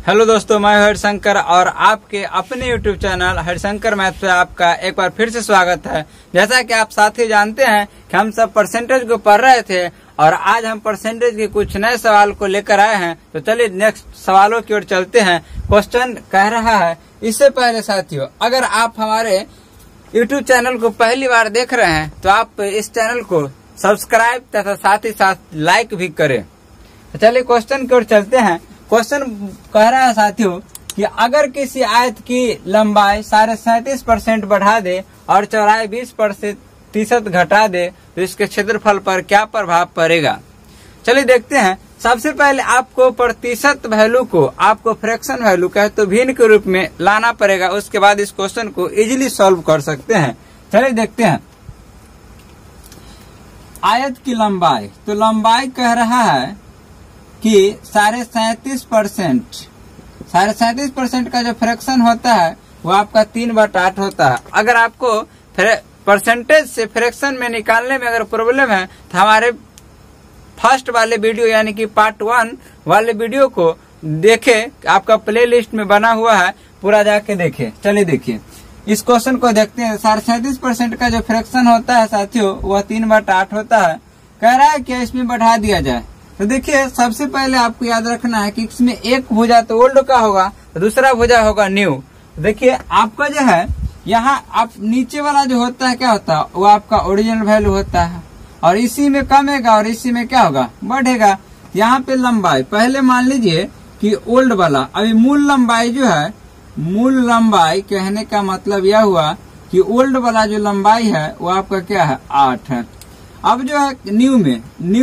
Hello दोस्तों, मैं हरिशंकर और आपके अपने YouTube चैनल हरिशंकर मैथ पे आपका एक बार फिर से स्वागत है। जैसा कि आप साथी जानते हैं कि हम सब परसेंटेज को पढ़ रहे थे और आज हम परसेंटेज के कुछ नए सवाल को लेकर आए हैं। तो चलिए नेक्स्ट सवालों की ओर चलते हैं। क्वेश्चन कह रहा है, इससे पहले साथियों अगर आप हमारे YouTube चैनल को पहली बार देख रहे हैं तो आप इस चैनल को सब्सक्राइब तथा साथ ही साथ लाइक भी करें। तो चलिए क्वेश्चन की ओर चलते हैं। क्वेश्चन कह रहा है साथियों कि अगर किसी आयत की लंबाई 37.5% बढ़ा दे और चौड़ाई 20% घटा दे तो इसके क्षेत्रफल पर क्या प्रभाव पड़ेगा। चलिए देखते हैं। सबसे पहले आपको प्रतिशत वैल्यू को आपको फ्रैक्शन वैल्यू कहे तो भिन्न के रूप में लाना पड़ेगा। उसके बाद इस क्वेश्चन को इजीली सॉल्व कर सकते हैं। चलिए देखते हैं। आयत की लंबाई, तो लंबाई कह रहा है कि 37% का जो फ्रैक्शन होता है वो आपका 3/8 होता है। अगर आपको परसेंटेज से फ्रैक्शन में निकालने में अगर प्रॉब्लम है तो हमारे फर्स्ट वाले वीडियो यानी कि पार्ट 1 वाले वीडियो को देखें, आपका प्लेलिस्ट में बना हुआ है, पूरा जाके देखें। चलिए देखिए इस क्वेश्चन को देखते हैं। 37% का जो फ्रैक्शन होता है साथियों वह 3/8 होता है। कह रहा है कि इसमें बढ़ा दिया जाए। तो देखिए सबसे पहले आपको याद रखना है कि इसमें एक भुजा तो ओल्ड का होगा, दूसरा भुजा होगा न्यू। देखिए आपका जो है यहाँ आप नीचे वाला जो होता है क्या होता है वो आपका ओरिजिनल वैल्यू होता है और इसी में कमेगा और इसी में क्या होगा बढ़ेगा। यहाँ पे लंबाई पहले मान लीजिए कि ओल्ड वाला, अभी मूल लंबाई जो है, मूल लंबाई कहने का मतलब यह हुआ कि ओल्ड वाला जो लंबाई है वो आपका क्या है 8 है। अब जो है न्यू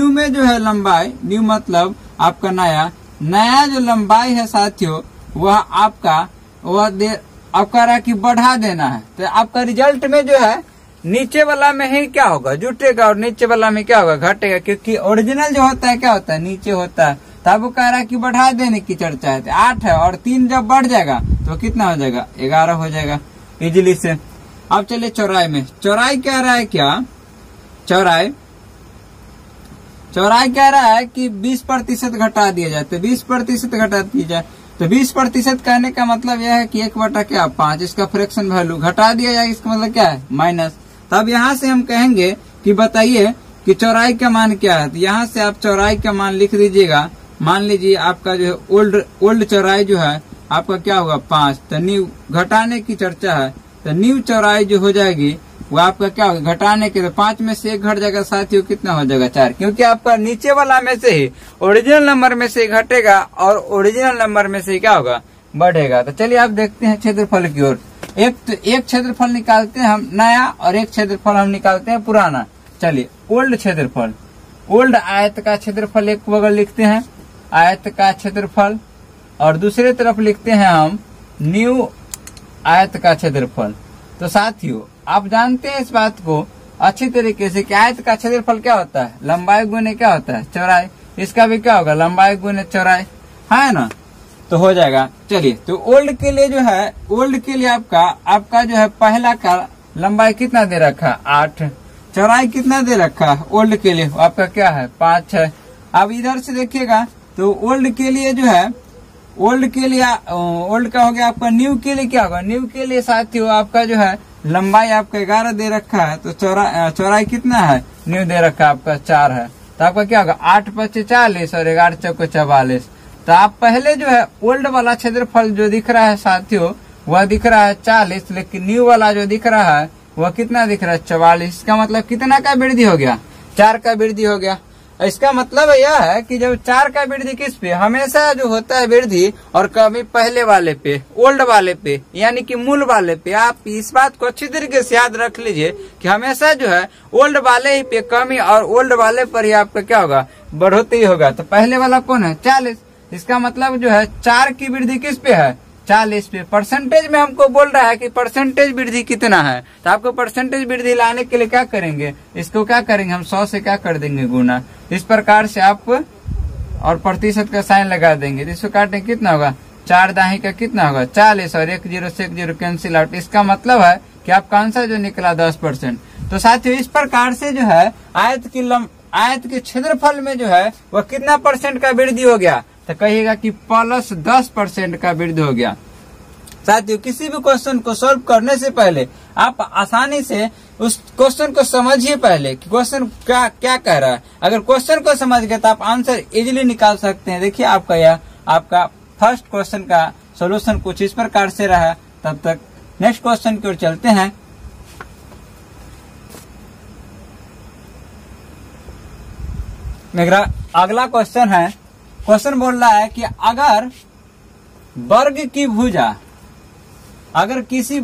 में जो है लंबाई, न्यू मतलब आपका नया जो लंबाई है साथियों वह आपका अब कह रहा है कि बढ़ा देना है। तो आपका रिजल्ट में जो है नीचे वाला में ही क्या होगा जुटेगा और नीचे वाला में क्या होगा घटेगा, क्योंकि ओरिजिनल जो होता है क्या होता है नीचे होता है। तब वो कह रहा है कि बढ़ा देने की चर्चा है। 8 है और 3 जब बढ़ जाएगा तो कितना हो जाएगा 11 हो जाएगा इजिली से। अब चलिए चौड़ाई में, चौड़ाई कह रहा है क्या, चौड़ाई कह रहा है कि 20% घटा दिया जाए। तो 20% घटा दिया जाए तो 20% कहने का मतलब यह है कि 1/5 इसका फ्रैक्शन वैल्यू घटा दिया जाए। इसका मतलब क्या है माइनस। तब यहाँ से हम कहेंगे कि बताइए कि चौड़ाई का मान क्या है। तो यहाँ से आप चौड़ाई का मान लिख दीजिएगा। मान लीजिए आपका जो है ओल्ड चौड़ाई जो है आपका क्या होगा 5, तो न्यू घटाने की चर्चा है तो न्यू चौड़ाई जो हो जाएगी वो आपका क्या होगा घटाने के, तो 5 में से 1 घट जाएगा साथियों, कितना हो जाएगा 4, क्योंकि आपका नीचे वाला में से ही ओरिजिनल नंबर में से घटेगा और ओरिजिनल नंबर में से क्या होगा बढ़ेगा। तो चलिए आप देखते हैं क्षेत्रफल की ओर। एक क्षेत्रफल निकालते हैं हम नया और एक क्षेत्रफल हम निकालते हैं पुराना। चलिए ओल्ड क्षेत्रफल, ओल्ड आयत का क्षेत्रफल एक बगल लिखते हैं आयत का क्षेत्रफल और दूसरे तरफ लिखते हैं हम न्यू आयत का क्षेत्रफल। तो साथियों आप जानते हैं इस बात को अच्छी तरीके से कि आयत का क्षेत्रफल क्या होता है लंबाई गुने क्या होता है चौड़ाई। इसका भी क्या होगा लंबाई गुने चौड़ाई, है ना, तो हो जाएगा। चलिए तो ओल्ड के लिए जो है, ओल्ड के लिए आपका जो है पहला का लंबाई कितना दे रखा है 8, चौड़ाई कितना दे रखा है ओल्ड के लिए आपका क्या है 5 है। अब इधर से देखिएगा तो ओल्ड के लिए जो है ओल्ड का हो गया आपका। न्यू के लिए क्या होगा, न्यू के लिए साथियों आपका जो है लंबाई आपका 11 दे रखा है तो चौड़ाई कितना है न्यू दे रखा है आपका 4 है। तो आपका क्या होगा 8×5 = 40 और 11×4 = 44। तो आप पहले जो है ओल्ड वाला क्षेत्रफल जो दिख रहा है साथियों वह दिख रहा है 40, लेकिन न्यू वाला जो दिख रहा है वह कितना दिख रहा है 44। इसका मतलब कितना का वृद्धि हो गया 4 का वृद्धि हो गया। इसका मतलब यह है कि जब 4 का वृद्धि किस पे, हमेशा जो होता है वृद्धि और कमी पहले वाले पे, ओल्ड वाले पे यानी कि मूल वाले पे। आप इस बात को अच्छी तरीके से याद रख लीजिए कि हमेशा जो है ओल्ड वाले ही पे कमी और ओल्ड वाले पर ही आपका क्या होगा बढ़ोतरी होगा। तो पहले वाला कौन है 40, इसका मतलब जो है 4 की वृद्धि किस पे है 40 पे। परसेंटेज में हमको बोल रहा है कि परसेंटेज वृद्धि कितना है। तो आपको परसेंटेज वृद्धि लाने के लिए क्या करेंगे, इसको क्या करेंगे हम 100 से क्या कर देंगे गुना। इस प्रकार से आप और प्रतिशत का साइन लगा देंगे। इसको काटें कितना होगा 4 दाही का कितना होगा 40 और 1 0 से 1 0 कैंसिल आउट। इसका मतलब है कि आपका आंसर जो निकला 10%। तो साथियों इस प्रकार से जो है आयत के क्षेत्रफल में जो है वह कितना % का वृद्धि हो गया तो कहिएगा कि +10% का वृद्धि हो गया। साथियों, किसी भी क्वेश्चन को सॉल्व करने से पहले आप आसानी से उस क्वेश्चन को समझिए पहले कि क्वेश्चन क्या कह रहा है। अगर क्वेश्चन को समझ गए तो आप आंसर इजीली निकाल सकते हैं। देखिए आपका फर्स्ट क्वेश्चन का सॉल्यूशन कुछ इस प्रकार से रहा। तब तक नेक्स्ट क्वेश्चन की ओर चलते हैं। मेरा अगला क्वेश्चन है, क्वेश्चन बोल रहा है कि अगर किसी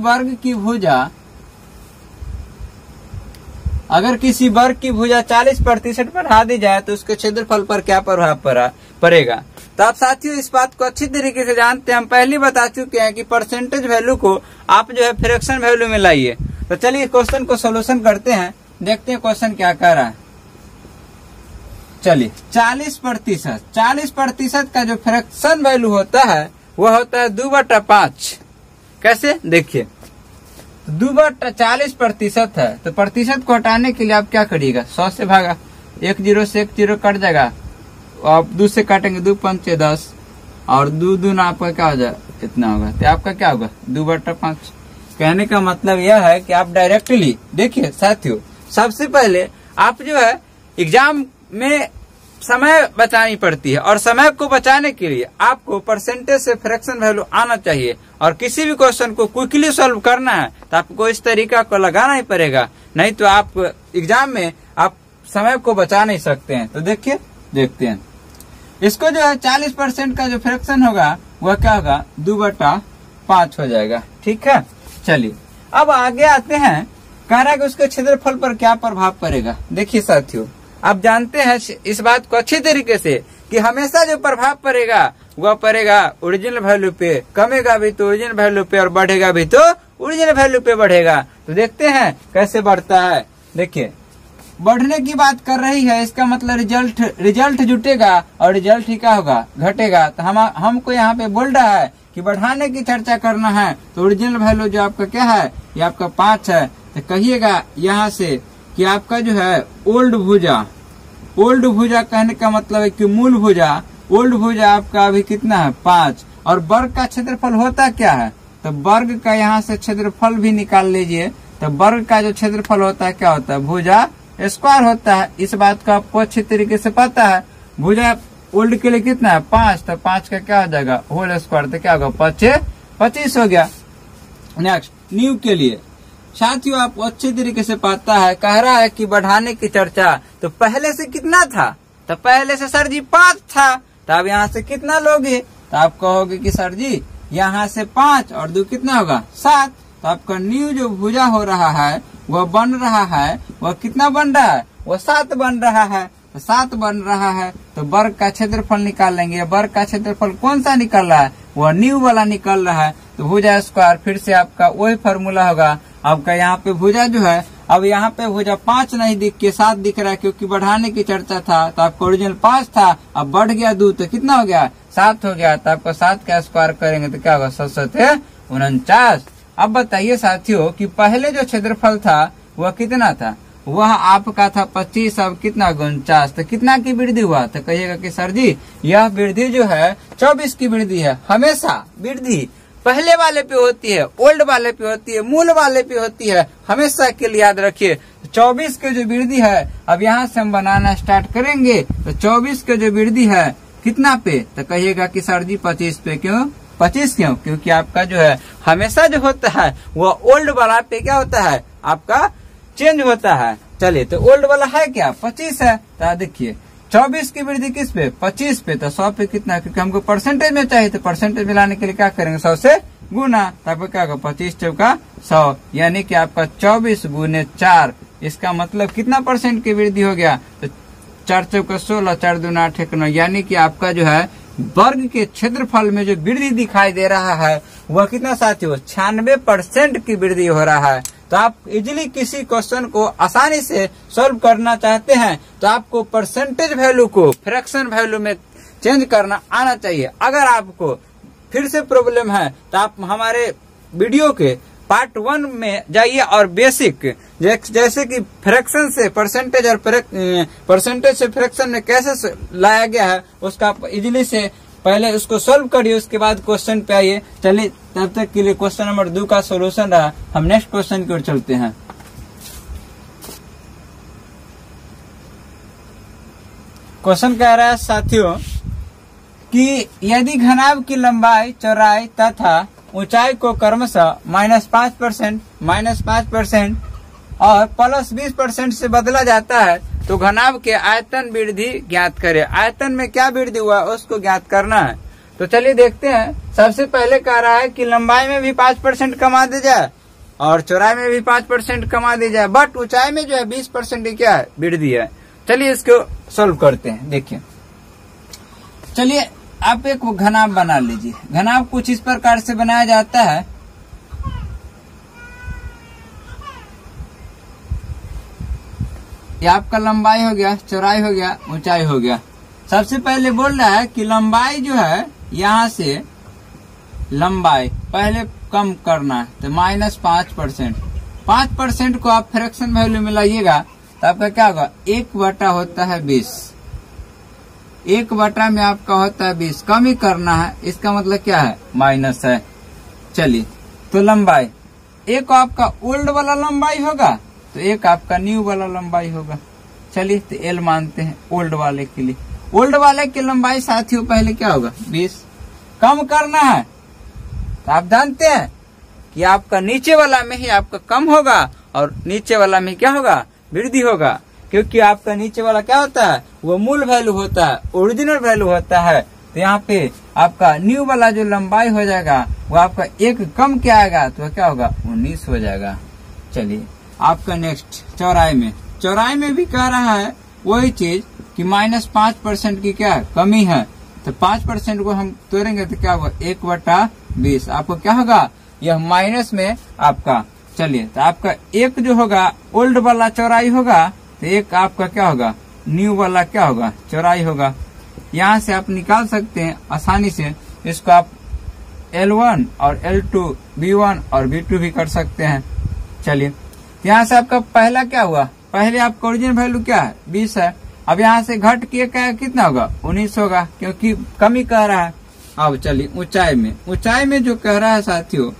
वर्ग की भुजा 40% बढ़ा दी जाए तो उसके क्षेत्रफल पर क्या प्रभाव पड़ेगा। तो आप साथियों इस बात को अच्छी तरीके से जानते हैं। हम पहले बता चुके हैं कि परसेंटेज वैल्यू को आप जो है फ्रैक्शन वैल्यू में लाइए। तो चलिए क्वेश्चन को सॉल्यूशन करते हैं, देखते हैं क्वेश्चन क्या कह रहा है। चलिए 40% का जो फ्रैक्शन वैल्यू होता है वह होता है 2/5। कैसे, देखिए 2/40% है तो प्रतिशत को हटाने के लिए आप क्या करिएगा, 100 से भागा, 1 0 से 1 0 कट जाएगा, आप 2 से काटेंगे 2 5 10 और 2 दूना आपका क्या हो जाए, इतना होगा। तो आपका क्या होगा 2/5। कहने का मतलब यह है कि आप डायरेक्टली देखिए साथियों, सबसे पहले आप जो है एग्जाम में समय बचानी पड़ती है और समय को बचाने के लिए आपको परसेंटेज से फ्रैक्शन वैल्यू आना चाहिए। और किसी भी क्वेश्चन को क्विकली सॉल्व करना है तो आपको इस तरीका को लगाना ही पड़ेगा, नहीं तो आप एग्जाम में आप समय को बचा नहीं सकते हैं। तो देखिए देखते हैं इसको जो है 40% का जो फ्रैक्शन होगा वह क्या होगा 2/5 हो जाएगा। ठीक है, चलिए अब आगे आते हैं। कह रहा है कि उसके क्षेत्रफल पर क्या प्रभाव पड़ेगा। देखिए साथियों, आप जानते हैं इस बात को अच्छी तरीके से कि हमेशा जो प्रभाव पड़ेगा वह पड़ेगा ओरिजिनल वैल्यू पे, कमेगा भी तो ओरिजिनल वैल्यू पे और बढ़ेगा भी तो ओरिजिनल वैल्यू पे बढ़ेगा। तो देखते हैं कैसे बढ़ता है। देखिए बढ़ने की बात कर रही है, इसका मतलब रिजल्ट जुटेगा और रिजल्ट ही क्या होगा, घटेगा। तो हमको यहाँ पे बोल रहा है कि बढ़ाने की चर्चा करना है तो ओरिजिनल वैल्यू जो आपका क्या है, ये आपका 5 है। तो कहिएगा यहाँ से कि आपका जो है ओल्ड भुजा कहने का मतलब है कि मूल भुजा, ओल्ड भुजा आपका अभी कितना है 5। और वर्ग का क्षेत्रफल होता क्या है, तो वर्ग का यहाँ से क्षेत्रफल भी निकाल लीजिए। तो वर्ग का जो क्षेत्रफल होता है क्या होता है, भुजा स्क्वायर होता है। इस बात को आपको अच्छी तरीके से पता है। भुजा ओल्ड के लिए कितना है 5, तो 5 का क्या हो जाएगा होल स्क्वायर, तो क्या होगा 25 हो गया। नेक्स्ट न्यू के लिए साथियों आपको अच्छी तरीके से पता है, कह रहा है कि बढ़ाने की चर्चा। तो पहले से कितना था, तो पहले से सर जी 5 था, तो अब यहाँ से कितना लोगे, तो आप कहोगे कि सर जी यहाँ से 5 और 2 कितना होगा 7। तो आपका न्यू जो भुजा हो रहा है वह बन रहा है, वह कितना बन रहा है, वह 7 बन रहा है। तो 7 बन रहा है तो वर्ग का क्षेत्रफल निकाल लेंगे। वर्ग का क्षेत्रफल कौन सा निकल रहा है, वह न्यू वाला निकल रहा है। तो भुजा स्क्वायर फिर से आपका वही फॉर्मूला होगा। आपका यहाँ पे भुजा जो है, अब यहाँ पे भुजा 5 नहीं दिख के 7 दिख रहा है, क्योंकि बढ़ाने की चर्चा था। तो आपका ओरिजिनल 5 था, अब बढ़ गया 2 तो कितना हो गया 7 हो गया। तो आपको 7 का स्क्वायर करेंगे तो क्या होगा 7 49। अब बताइए साथियों कि पहले जो क्षेत्रफल था वह कितना था, वह आपका था 25, अब कितना 49। तो कितना की वृद्धि हुआ, तो कहिएगा कि सर जी यह वृद्धि जो है 24 की वृद्धि है। हमेशा वृद्धि पहले वाले पे होती है, ओल्ड वाले पे होती है, मूल वाले पे होती है, हमेशा के लिए याद रखिए। 24 के जो वृद्धि है, अब यहाँ से हम बनाना स्टार्ट करेंगे। तो 24 के जो वृद्धि है कितना पे, तो कहिएगा कि सर जी 25 पे। क्यों 25 क्यों, क्योंकि आपका जो है हमेशा जो होता है वो ओल्ड वाला पे क्या होता है आपका चेंज होता है। चलिए तो ओल्ड वाला है क्या 25 है। तो देखिए 24 की वृद्धि किस पे 25 पे, तो 100 पे कितना, क्योंकि हमको परसेंटेज में चाहिए। तो परसेंटेज में लाने के लिए क्या करेंगे 100 से गुना, तब क्या होगा 25 चौका 100, यानी कि आपका 24 गुने 4। इसका मतलब कितना परसेंट की वृद्धि हो गया, तो 4 चौका 16, 4 दूना 8 1 9, यानी कि आपका जो है वर्ग के क्षेत्रफल में जो वृद्धि दिखाई दे रहा है वह कितना साथियों 96% की वृद्धि हो रहा है। तो आप इजीली किसी क्वेश्चन को आसानी से सॉल्व करना चाहते हैं तो आपको परसेंटेज वैल्यू को फ्रैक्शन वैल्यू में चेंज करना आना चाहिए। अगर आपको फिर से प्रॉब्लम है तो आप हमारे वीडियो के पार्ट 1 में जाइए और बेसिक जैसे कि फ्रैक्शन से परसेंटेज और परसेंटेज से फ्रैक्शन में कैसे लाया गया है उसका आप इजीली से पहले उसको सोल्व करिए, उसके बाद क्वेश्चन पे आइए। चलिए तब तक के लिए क्वेश्चन नंबर 2 का सोल्यूशन रहा। हम नेक्स्ट क्वेश्चन की ओर चलते हैं। क्वेश्चन कह रहा है साथियों कि यदि घनाभ की लंबाई, चौड़ाई तथा ऊंचाई को क्रमशः -5%, -5% और +20% से बदला जाता है तो घनाभ के आयतन वृद्धि ज्ञात करें। आयतन में क्या वृद्धि हुआ उसको ज्ञात करना है। तो चलिए देखते हैं। सबसे पहले कह रहा है कि लंबाई में भी 5% कमा दी जाए और चौड़ाई में भी 5% कमा दी जाए, बट ऊंचाई में जो है 20% की क्या है, वृद्धि है। चलिए इसको सोल्व करते हैं। देखिए, चलिए आप एक घनाभ बना लीजिए। घनाभ कुछ इस प्रकार से बनाया जाता है। ये आपका लंबाई हो गया, चौड़ाई हो गया, ऊंचाई हो गया। सबसे पहले बोल रहा है कि लंबाई जो है यहाँ से लंबाई पहले कम करना है, तो -5%। 5% को आप फ्रैक्शन वैल्यू में लाइएगा तो आपका क्या होगा, 1/, होता है 20। 1/, में आपका होता है 20। कम ही करना है, इसका मतलब क्या है, माइनस है। चलिए तो लंबाई, एक आपका ओल्ड वाला लंबाई होगा तो एक आपका न्यू वाला लंबाई होगा। चलिए तो L मानते हैं ओल्ड वाले के लिए। ओल्ड वाले की लंबाई साथियों पहले क्या होगा, 20। कम करना है तो आप जानते हैं कि आपका नीचे वाला में ही आपका कम होगा और नीचे वाला में क्या होगा, वृद्धि होगा। क्योंकि आपका नीचे वाला क्या होता है, वो मूल वैल्यू होता है, ओरिजिनल वैल्यू होता है। तो यहाँ पे आपका न्यू वाला जो लंबाई हो जाएगा वो आपका एक कम क्या आएगा, तो क्या होगा, 19 हो जाएगा। चलिए आपका नेक्स्ट चौड़ाई में भी कह रहा है वही चीज कि -5% की क्या है, कमी है। तो 5% को हम तोड़ेंगे तो क्या होगा, 1/20। आपको क्या होगा, यह माइनस में आपका। चलिए तो आपका एक जो होगा ओल्ड वाला चौड़ाई होगा तो एक आपका क्या होगा, न्यू वाला क्या होगा, चौड़ाई होगा। यहाँ से आप निकाल सकते हैं आसानी से। इसको आप L1 और L2, B1 और B2 भी कर सकते हैं। चलिए यहाँ से आपका पहला क्या हुआ, पहले आपका ओरिजिनल वैल्यू क्या है, 20 है। अब यहाँ से घट के क्या कितना होगा, 19 होगा, क्योंकि कमी कह रहा है। अब चलिए ऊंचाई में जो कह रहा है साथियों,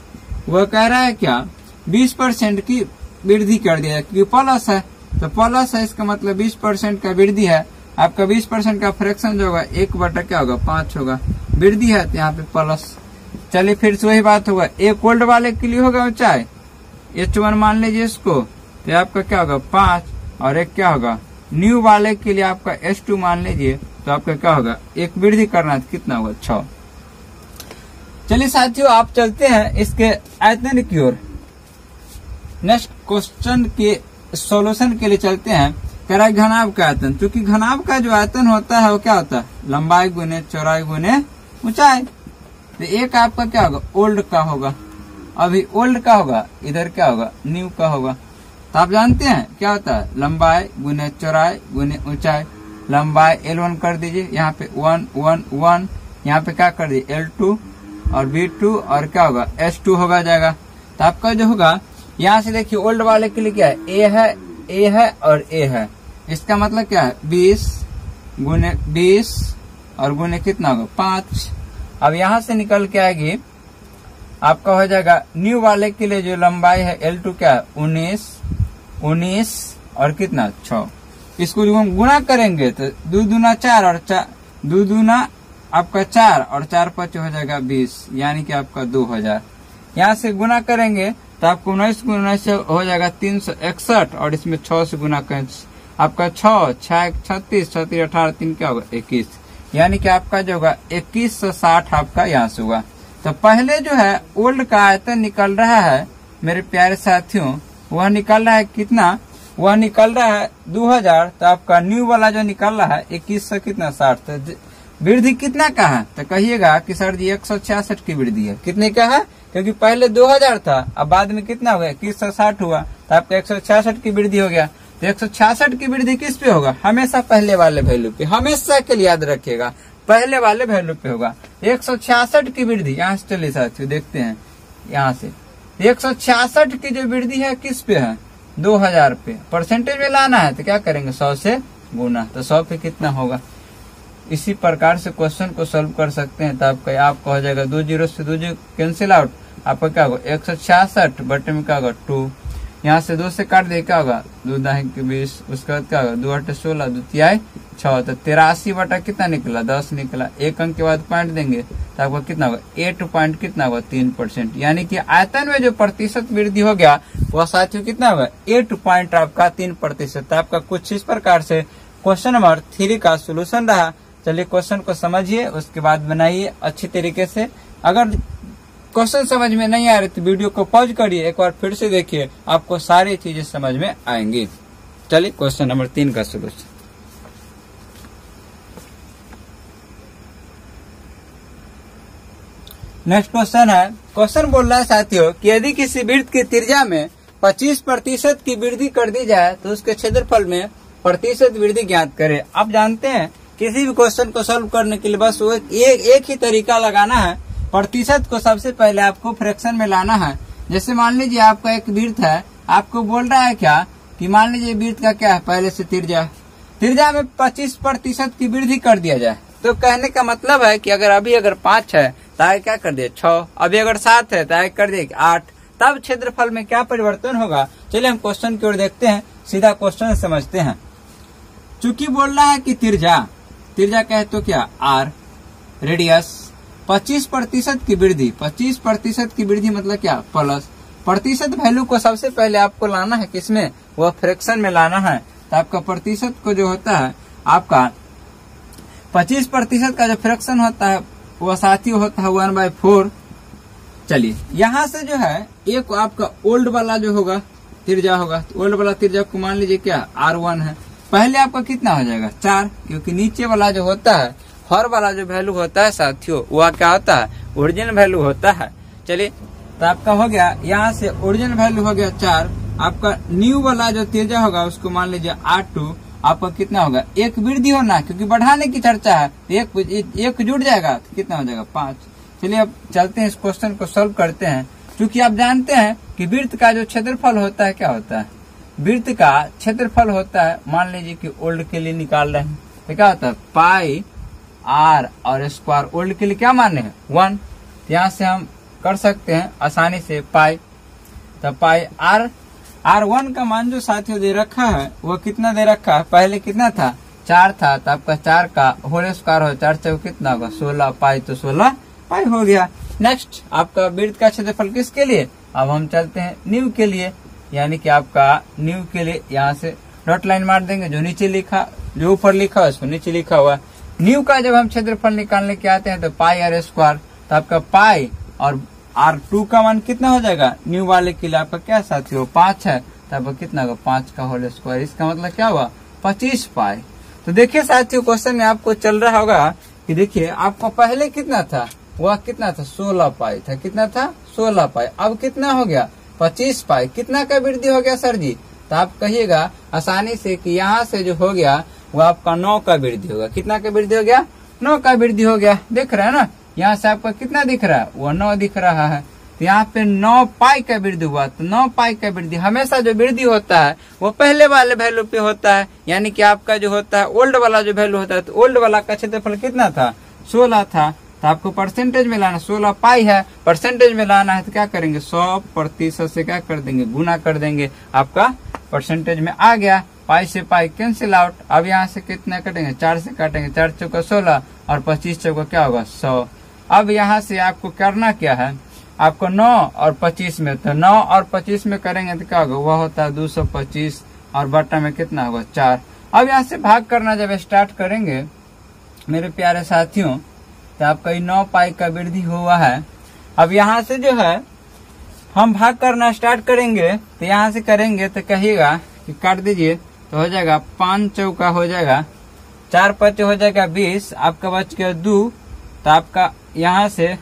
वह कह रहा है क्या, 20% की वृद्धि कर दिया, क्योंकि प्लस है तो प्लस है, इसका मतलब 20% का वृद्धि है। आपका 20% का फ्रैक्शन जो होगा 1/, क्या होगा, 5 होगा। वृद्धि है तो यहाँ पे प्लस। चलिए फिर से वही बात होगा, एक ओल्ड वाले के लिए होगा ऊंचाई, H1 मान लीजिए इसको, तो आपका क्या होगा, 5। और एक क्या होगा, न्यू वाले के लिए आपका H2 मान लीजिए, तो आपका क्या होगा, एक वृद्धि करना है, कितना होगा, 6। चलिए साथियों आप चलते हैं इसके आयतन की ओर। नेक्स्ट क्वेश्चन के सॉल्यूशन के लिए चलते हैं। कह रहा है घनाभ का आयतन। क्योंकि घनाभ का जो आयतन होता है वो क्या होता है, लंबाई गुने चौड़ाई गुने ऊंचाई। तो एक आपका क्या होगा, ओल्ड का होगा, अभी ओल्ड का होगा, इधर क्या होगा, न्यू का होगा। तो आप जानते हैं क्या होता है, लंबाई गुने चौड़ाई गुने ऊंचाई। लंबाई L1 कर दीजिए, यहाँ पे 1 1 1, यहाँ पे क्या कर दीजिए L2 और B2 और क्या होगा H2 होगा जाएगा। तो आपका जो होगा, यहाँ से देखिए ओल्ड वाले के लिए क्या है, A है और A है। इसका मतलब क्या है, 20 गुने 20 और गुने कितना होगा, 5। अब यहाँ से निकल के आएगी, आपका हो जाएगा न्यू वाले के लिए जो लंबाई है L2 क्या है, 19 और कितना, 6। इसको जो हम गुणा करेंगे तो 2 दूना 4 और 2 दूना आपका 4 और 4 5 हो जाएगा 20, यानी कि आपका 2000। यहाँ से गुणा करेंगे तो आपको 19 गुना से हो जाएगा 361 और इसमें 6 से गुना करें आपका 6 6 36 36 18 3 क्या होगा 21, यानी कि आपका जो होगा 2160 आपका यहाँ से होगा। तो पहले जो है ओल्ड का आयतन निकल रहा है मेरे प्यारे साथियों, वह निकल रहा है कितना, वह निकल रहा है 2000। तो आपका न्यू वाला जो निकल रहा है 2100 कितना 60। तो वृद्धि कितना का है, तो कहिएगा कि सर जी 166 की वृद्धि है। कितने का है, क्योंकि पहले 2000 था, अब बाद में कितना हो गया 2160 हुआ, तो आपका 166 की वृद्धि हो गया। तो 166 की वृद्धि किस पे होगा, हमेशा पहले वाले वैल्यू पे, हमेशा के लिए याद रखिएगा पहले वाले वैल्यू पे होगा। 166 की वृद्धि, यहाँ से चलिए साथियों देखते हैं, यहाँ से 166 की जो वृद्धि है किस पे है, 2000 पे। परसेंटेज में लाना है तो क्या करेंगे, 100 से गुना, तो 100 पे कितना होगा, इसी प्रकार से क्वेश्चन को सोल्व कर सकते हैं। तो आपका हो जाएगा 2 जीरो से 2 जीरो कैंसिल आउट, आपका क्या होगा 166 बटे में क्या होगा 2, यहाँ से 2 से काट दे क्या होगा 2 दाही 20, उसके बाद क्या होगा 2 8 16 2 तिहाई 6, तो 83 बटा कितना निकला 10 निकला। एक अंक के बाद पॉइंट देंगे तो आपका कितना होगा 8 पॉइंट कितना होगा 3%, यानी कि आयतन में जो प्रतिशत वृद्धि हो गया वह साथियों कितना होगा 8 पॉइंट आपका 3%। आपका कुछ इस प्रकार से क्वेश्चन नंबर 3 का सोल्यूशन रहा। चलिए क्वेश्चन को समझिए, उसके बाद बनाइए अच्छी तरीके से। अगर क्वेश्चन समझ में नहीं आ रही तो वीडियो को पॉज करिए, एक बार फिर से देखिए, आपको सारी चीजें समझ में आएंगी। चलिए क्वेश्चन नंबर 3 का सोल्यूशन। नेक्स्ट क्वेश्चन है, क्वेश्चन बोल रहा है साथियों कि यदि किसी वृत्त की त्रिज्या में 25% की वृद्धि कर दी जाए तो उसके क्षेत्रफल में प्रतिशत वृद्धि ज्ञात करें। आप जानते हैं किसी भी क्वेश्चन को सॉल्व करने के लिए बस वो एक ही तरीका लगाना है, प्रतिशत को सबसे पहले आपको फ्रैक्शन में लाना है। जैसे मान लीजिए आपका एक वृत्त है, आपको बोल रहा है क्या कि मान लीजिए वृत्त का क्या है पहले से त्रिज्या में 25% की वृद्धि कर दिया जाए, तो कहने का मतलब है कि अगर 5 है तो आगे क्या कर दिए 6, अभी अगर 7 है तो आगे कर दिए 8, तब क्षेत्रफल में क्या परिवर्तन होगा। चलिए हम क्वेश्चन की ओर देखते हैं, सीधा क्वेश्चन समझते हैं। चूंकि बोल रहा है कि त्रिज्या कहे तो क्या r, रेडियस 25% की वृद्धि, 25% की वृद्धि मतलब क्या प्लस, प्रतिशत वैल्यू को सबसे पहले आपको लाना है किसमें, वह फ्रैक्शन में लाना है। तो आपका प्रतिशत को जो होता है आपका 25% का जो फ्रैक्शन होता है वह साथियों होता है 1/4। चलिए यहाँ से जो है एक आपका ओल्ड वाला जो होगा त्रिज्या होगा, तो ओल्ड वाला त्रिज्या को मान लीजिए क्या r1 है, पहले आपका कितना हो जाएगा 4, क्योंकि नीचे वाला जो होता है हर वाला जो वैल्यू होता है साथियों वह क्या होता है ओरिजिनल वैल्यू होता है। चलिए तो आपका हो गया यहाँ से ओरिजिनल वैल्यू हो गया 4, आपका न्यू वाला जो त्रिज्या होगा उसको मान लीजिए r2, आपका कितना होगा एक वृद्धि होना, क्योंकि बढ़ाने की चर्चा है तो एक जुड़ जाएगा तो कितना हो जाएगा 5। चलिए अब चलते हैं इस क्वेश्चन को सोल्व करते हैं। क्योंकि आप जानते हैं कि वृत्त का जो क्षेत्रफल होता है क्या होता है, वृत्त का क्षेत्रफल होता है, मान लीजिए कि ओल्ड के लिए निकाल रहे हैं तो क्या होता है पाई r और स्क्वायर, ओल्ड के लिए क्या माने हैं 1, तो यहाँ से हम कर सकते हैं आसानी से पाई, तो पाई r1 का मान जो साथियों दे रखा है वो कितना दे रखा है, पहले कितना था 4 था, तो आपका 4 का होल स्क्वायर हो 4 चौक कितना होगा 16 पाई, तो 16 पाई हो गया। नेक्स्ट आपका वृत्त का क्षेत्रफल किसके लिए, अब हम चलते हैं न्यू के लिए, यानी कि आपका न्यू के लिए यहाँ से डॉट लाइन मार देंगे, जो नीचे लिखा जो ऊपर लिखा है उसको नीचे लिखा हुआ। न्यू का जब हम क्षेत्रफल निकालने के आते हैं तो पाई r स्क्वायर, तो आपका पाई और r2 का मान कितना हो जाएगा, न्यू वाले के लिए आपका क्या साथियों 5 है, तो आपका कितना होगा 5 का होल स्क्वायर, इसका मतलब क्या हुआ 25 पाई। तो देखिए साथियों क्वेश्चन में आपको चल रहा होगा कि देखिए आपको पहले कितना था, वह कितना था 16 पाई था, कितना था 16 पाई, अब कितना हो गया 25 पाई, कितना का वृद्धि हो गया सर जी, तो आप कहिएगा आसानी से कि यहाँ से जो हो गया वो आपका 9 का वृद्धि होगा, कितना का वृद्धि हो गया 9 का वृद्धि हो गया। देख रहे हैं ना, यहाँ से आपका कितना दिख रहा है वो 9 दिख रहा है, तो यहाँ पे 9 पाई का वृद्धि हुआ। तो 9 पाई का वृद्धि, हमेशा जो वृद्धि होता है वो पहले वाले वैल्यू पे होता है, यानी कि आपका जो होता है ओल्ड वाला जो वैल्यू होता है, तो ओल्ड वाला का क्षेत्रफल कितना था 16 था, तो आपको परसेंटेज में लाना, 16 पाई है परसेंटेज में लाना है, तो क्या करेंगे 100% से क्या कर देंगे गुना कर देंगे, आपका परसेंटेज में आ गया। पाई से पाई कैंसिल आउट, अब यहाँ से कितना कटेंगे 4 से काटेंगे, 4 चौका 16 और 25 चौका क्या होगा 100। अब यहाँ से आपको करना क्या है, आपको 9 और 25 में, तो 9 और 25 में करेंगे तो क्या होगा, वह होता है 225 और बट्टा में कितना होगा 4। अब यहाँ से भाग करना जब स्टार्ट करेंगे मेरे प्यारे साथियों, तो आपका 9 पाई का वृद्धि हुआ है। अब यहाँ से जो है हम भाग करना स्टार्ट करेंगे, तो यहाँ से करेंगे तो कहिएगा कि काट दीजिए, तो हो जाएगा 5 चौका हो जाएगा 4 5 हो जाएगा 20, आपका बच गया 2, तो आपका यहाँ से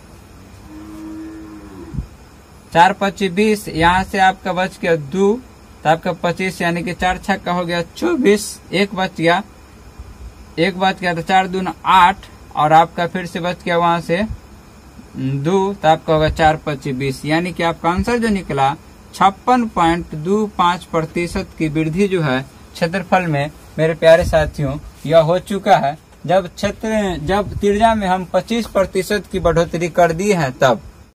4 5 20, यहाँ से आपका बच गया 2, तो आपका 25, यानी कि 4 छक्का हो गया 24, एक बच गया तो 4 दूना 8, और आपका फिर से बच गया वहां से 2, तो आपका होगा 4 5 20, यानी कि आपका आंसर जो निकला 56.25% की वृद्धि जो है क्षेत्रफल में मेरे प्यारे साथियों यह हो चुका है। जब त्रिज्या में हम 25% की बढ़ोतरी कर दी है तब